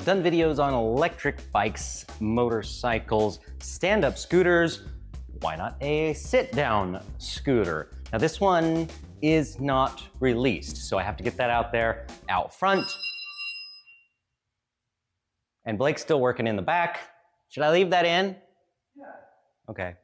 done videos on electric bikes, motorcycles, stand-up scooters. Why not a sit-down scooter? Now this one is not released, so I have to get that out there out front. And Blake's still working in the back. Should I leave that in? Yeah. Okay.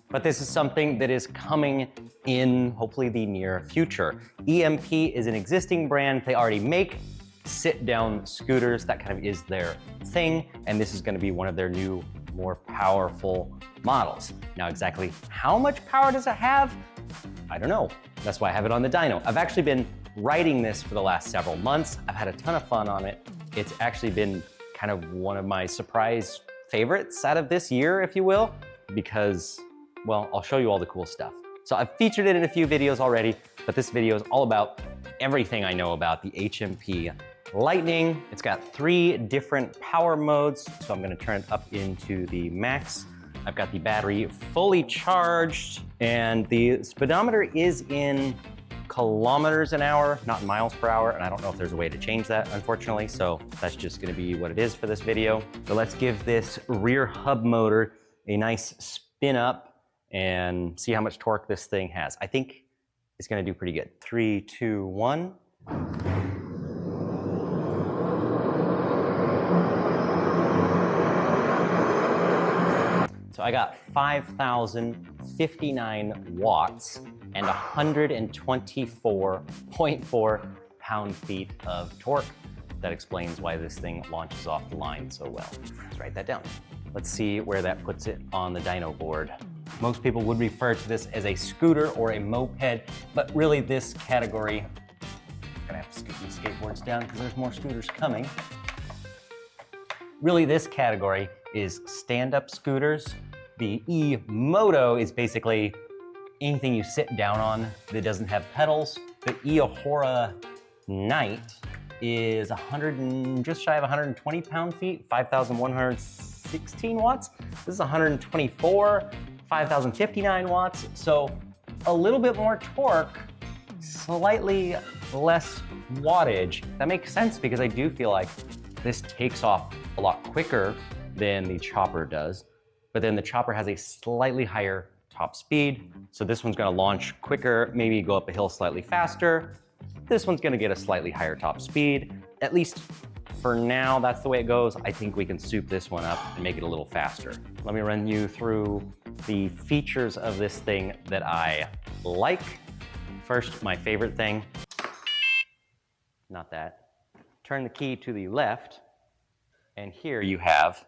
But this is something that is coming in hopefully the near future. EMP is an existing brand. They already make sit-down scooters. That kind of is their thing. And this is going to be one of their new, more powerful models. Now, exactly how much power does it have? I don't know. That's why I have it on the dyno. I've actually been riding this for the last several months. I've had a ton of fun on it. It's actually been kind of one of my surprise favorites out of this year, if you will, because, well, I'll show you all the cool stuff. So I've featured it in a few videos already, but this video is all about everything I know about the HMP Lightning. It's got 3 different power modes, so I'm gonna turn it up into the max. I've got the battery fully charged, and the speedometer is in kilometers an hour, not miles per hour, and I don't know if there's a way to change that, unfortunately, so that's just gonna be what it is for this video. So let's give this rear hub motor a nice spin up and see how much torque this thing has. I think it's gonna do pretty good. 3, 2, 1. So I got 5,059 watts and 124.4 pound-feet of torque. That explains why this thing launches off the line so well. Let's write that down. Let's see where that puts it on the dyno board. Most people would refer to this as a scooter or a moped, but really this category, I'm gonna have to scoot these skateboards down because there's more scooters coming. Really this category is stand-up scooters. The E-Moto is basically anything you sit down on that doesn't have pedals. The E-Ahura Night is just shy of 120 pound-feet, 5,116 watts. This is 124, 5,059 watts. So a little bit more torque, slightly less wattage. That makes sense because I do feel like this takes off a lot quicker than the chopper does. But then the chopper has a slightly higher top speed. So this one's gonna launch quicker, maybe go up a hill slightly faster. This one's gonna get a slightly higher top speed. At least for now, that's the way it goes. I think we can soup this one up and make it a little faster. Let me run you through the features of this thing that I like. First, my favorite thing, not that. Turn the key to the left, and here you have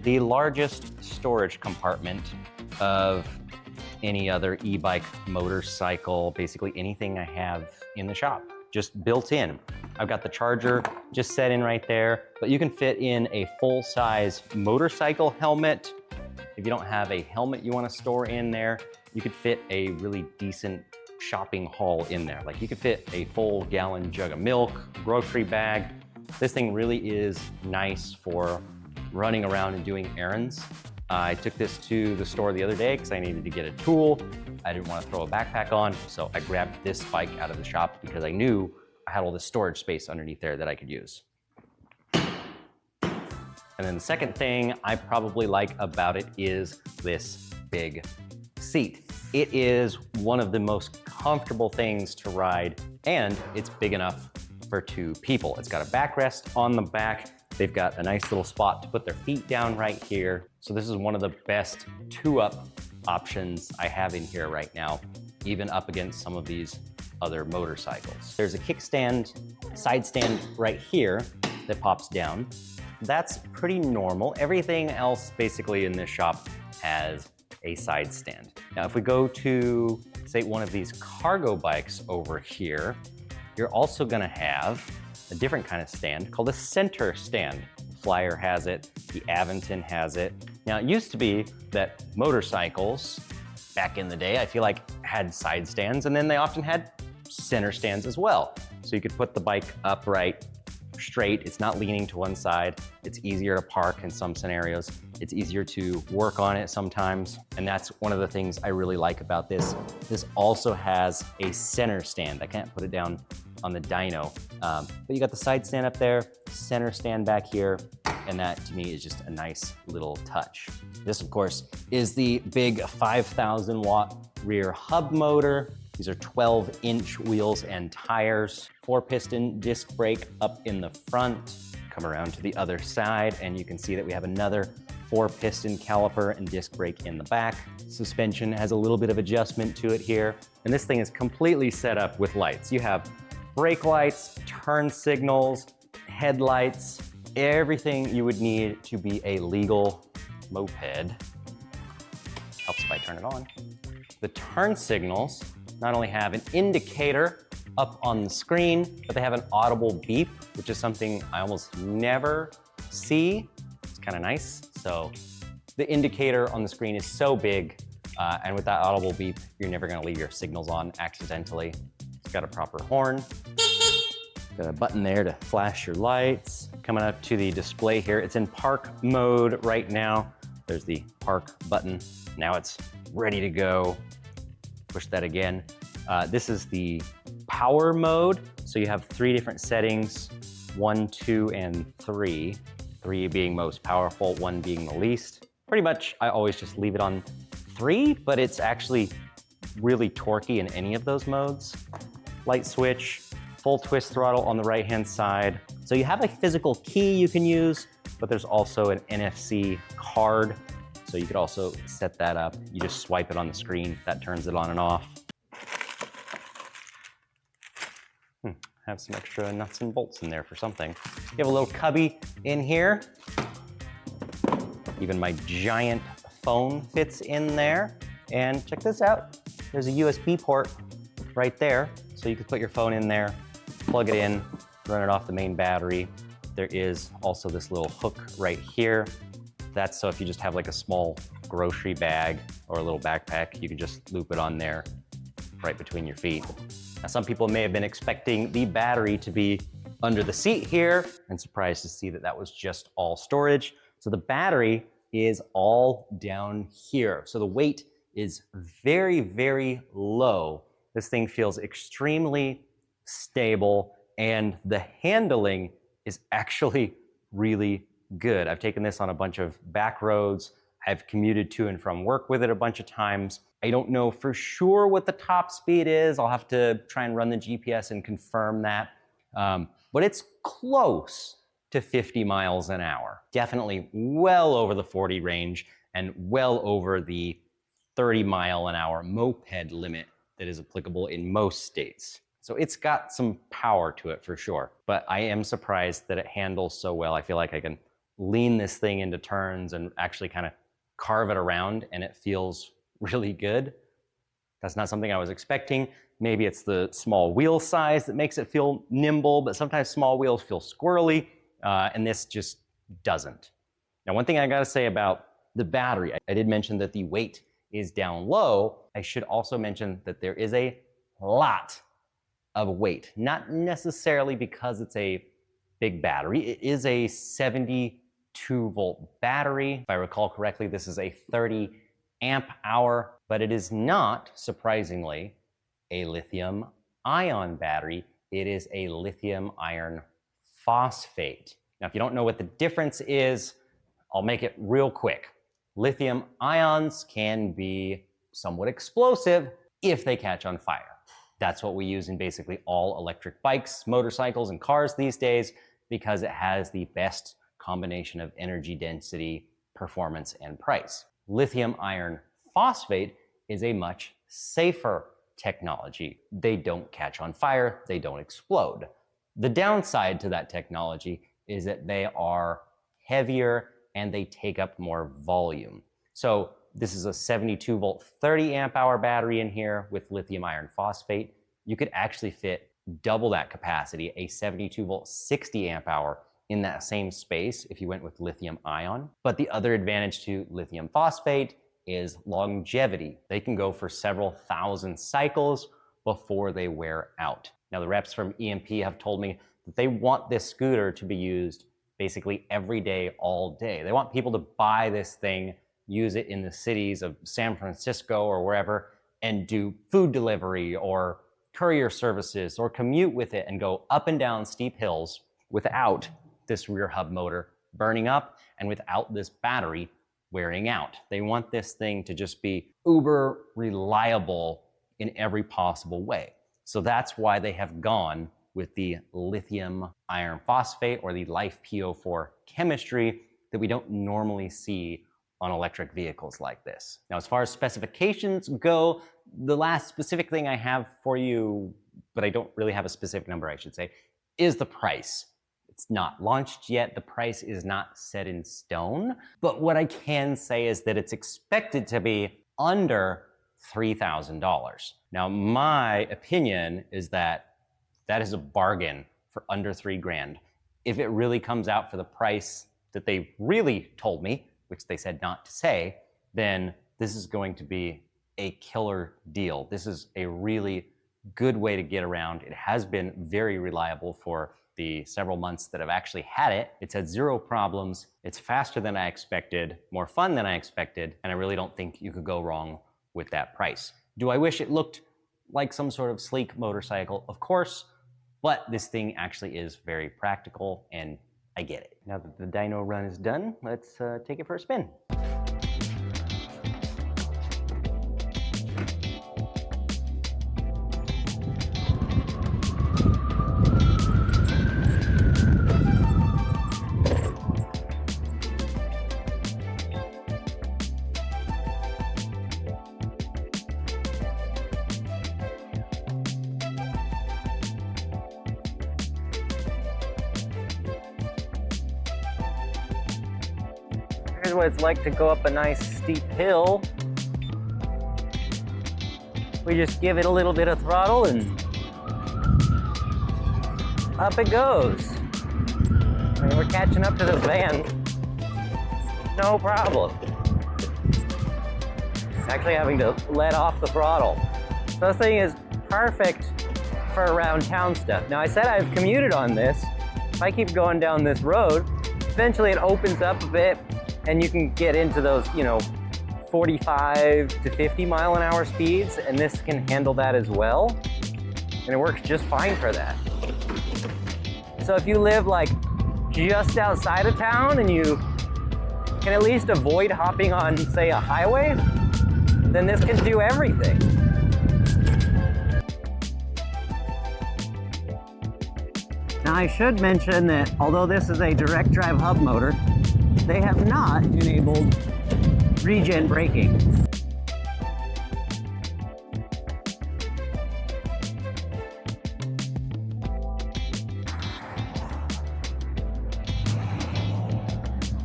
the largest storage compartment of any other e-bike, motorcycle, basically anything I have in the shop, just built in. I've got the charger just set in right there, but you can fit in a full-size motorcycle helmet. If you don't have a helmet you want to store in there, you could fit a really decent shopping haul in there. Like you could fit a full gallon jug of milk, grocery bag. This thing really is nice for running around and doing errands. I took this to the store the other day because I needed to get a tool. I didn't want to throw a backpack on, so I grabbed this bike out of the shop because I knew I had all this storage space underneath there that I could use. And then the second thing I probably like about it is this big seat. It is one of the most comfortable things to ride, and it's big enough for 2 people. It's got a backrest on the back. They've got a nice little spot to put their feet down right here. So this is one of the best 2-up options I have in here right now, even up against some of these other motorcycles. There's a kickstand, side stand right here that pops down. That's pretty normal. Everything else basically in this shop has a side stand. Now, if we go to, say, one of these cargo bikes over here, you're also gonna have a different kind of stand called a center stand. Flyer has it, the Aventon has it. Now, it used to be that motorcycles, back in the day, I feel like had side stands, and then they often had center stands as well. So you could put the bike upright straight. It's not leaning to one side. It's easier to park in some scenarios. It's easier to work on it sometimes. And that's one of the things I really like about this. This also has a center stand. I can't put it down on the Dyno, but you got the side stand up there, center stand back here, and that to me is just a nice little touch. This, of course, is the big 5,000 watt rear hub motor. These are 12-inch wheels and tires, 4-piston disc brake up in the front. Come around to the other side and you can see that we have another 4-piston caliper and disc brake in the back. Suspension has a little bit of adjustment to it here. And this thing is completely set up with lights. You have brake lights, turn signals, headlights, everything you would need to be a legal moped. Helps if I turn it on. The turn signals not only have an indicator up on the screen, but they have an audible beep, which is something I almost never see. It's kind of nice. So the indicator on the screen is so big, and with that audible beep, you're never gonna leave your signals on accidentally. It's got a proper horn. Got a button there to flash your lights. Coming up to the display here, it's in park mode right now. There's the park button. Now it's ready to go. Push that again. This is the power mode. So you have 3 different settings, 1, 2, and 3. 3 being most powerful, 1 being the least. Pretty much, I always just leave it on 3, but it's actually really torquey in any of those modes. Light switch, full twist throttle on the right-hand side. So you have a physical key you can use, but there's also an NFC card. So you could also set that up. You just swipe it on the screen. That turns it on and off. Have some extra nuts and bolts in there for something. You have a little cubby in here. Even my giant phone fits in there. And check this out. There's a USB port right there. So you could put your phone in there, plug it in, run it off the main battery. There is also this little hook right here. That's so if you just have like a small grocery bag or a little backpack, you can just loop it on there right between your feet. Now, some people may have been expecting the battery to be under the seat here and surprised to see that that was just all storage. So the battery is all down here. So the weight is very, very low. This thing feels extremely stable and the handling is actually really good. I've taken this on a bunch of back roads. I've commuted to and from work with it a bunch of times. I don't know for sure what the top speed is. I'll have to try and run the GPS and confirm that. But it's close to 50 miles an hour. Definitely well over the 40 range and well over the 30 mile an hour moped limit that is applicable in most states. So it's got some power to it for sure. But I am surprised that it handles so well. I feel like I can lean this thing into turns and actually kind of carve it around and it feels really good. That's not something I was expecting. Maybe it's the small wheel size that makes it feel nimble, but sometimes small wheels feel squirrely, and this just doesn't. Now, one thing I gotta say about the battery, I did mention that the weight is down low. I should also mention that there is a lot of weight, not necessarily because it's a big battery. It is a 72-volt battery. If I recall correctly, this is a 30 amp hour, but it is not, surprisingly, a lithium ion battery. It is a lithium iron phosphate. Now, if you don't know what the difference is, I'll make it real quick. Lithium ions can be somewhat explosive if they catch on fire. That's what we use in basically all electric bikes, motorcycles, and cars these days because it has the best combination of energy density, performance, and price. Lithium iron phosphate is a much safer technology. They don't catch on fire, they don't explode. The downside to that technology is that they are heavier and they take up more volume. So this is a 72 volt, 30 amp hour battery in here with lithium iron phosphate. You could actually fit double that capacity, a 72 volt, 60 amp hour in that same space if you went with lithium ion. But the other advantage to lithium phosphate is longevity. They can go for several thousand cycles before they wear out. Now, the reps from EMP have told me They want this scooter to be used basically every day, all day. They want people to buy this thing, use it in the cities of San Francisco or wherever, and do food delivery or courier services or commute with it and go up and down steep hills without this rear hub motor burning up and without this battery wearing out. They want this thing to just be uber reliable in every possible way. So that's why they have gone with the lithium iron phosphate or the LiFePO4 chemistry that we don't normally see on electric vehicles like this. Now, as far as specifications go, the last specific thing I have for you, but I don't really have a specific number, I should say, is the price. It's not launched yet. The price is not set in stone. But what I can say is that it's expected to be under $3,000. Now, my opinion is that that is a bargain for under $3,000. If it really comes out for the price that they really told me, which they said not to say, then this is going to be a killer deal. This is a really good way to get around. It has been very reliable for the several months that I've actually had it. It's had zero problems. It's faster than I expected, more fun than I expected, and I really don't think you could go wrong with that price. Do I wish it looked like some sort of sleek motorcycle? Of course, but this thing actually is very practical, and I get it. Now that the dyno run is done, let's take it for a spin. Here's what it's like to go up a nice steep hill. We just give it a little bit of throttle and up it goes. I mean, we're catching up to this van, no problem. Actually having to let off the throttle. So this thing is perfect for around town stuff. Now I said I've commuted on this. If I keep going down this road, eventually it opens up a bit and you can get into those, 45 to 50 mile an hour speeds, and this can handle that as well. And it works just fine for that. So if you live like just outside of town and you can at least avoid hopping on, say, a highway, then this can do everything. Now I should mention that although this is a direct drive hub motor, they have not enabled regen braking.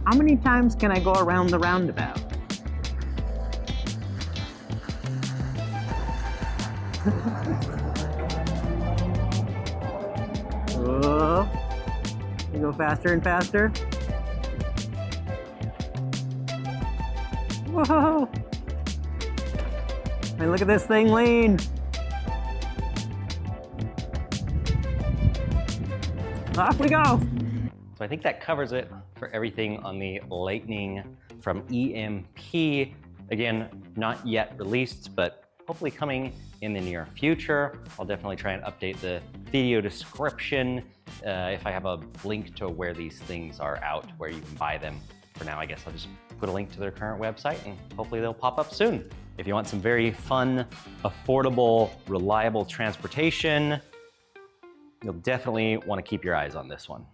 How many times can I go around the roundabout? Oh, you go faster and faster. Whoa! And look at this thing lean. Off we go. So I think that covers it for everything on the Lightning from EMP. Again, not yet released, but hopefully coming in the near future. I'll definitely try and update the video description if I have a link to where these things are out, where you can buy them. For now, I guess I'll just put a link to their current website and hopefully they'll pop up soon. If you want some very fun, affordable, reliable transportation, you'll definitely want to keep your eyes on this one.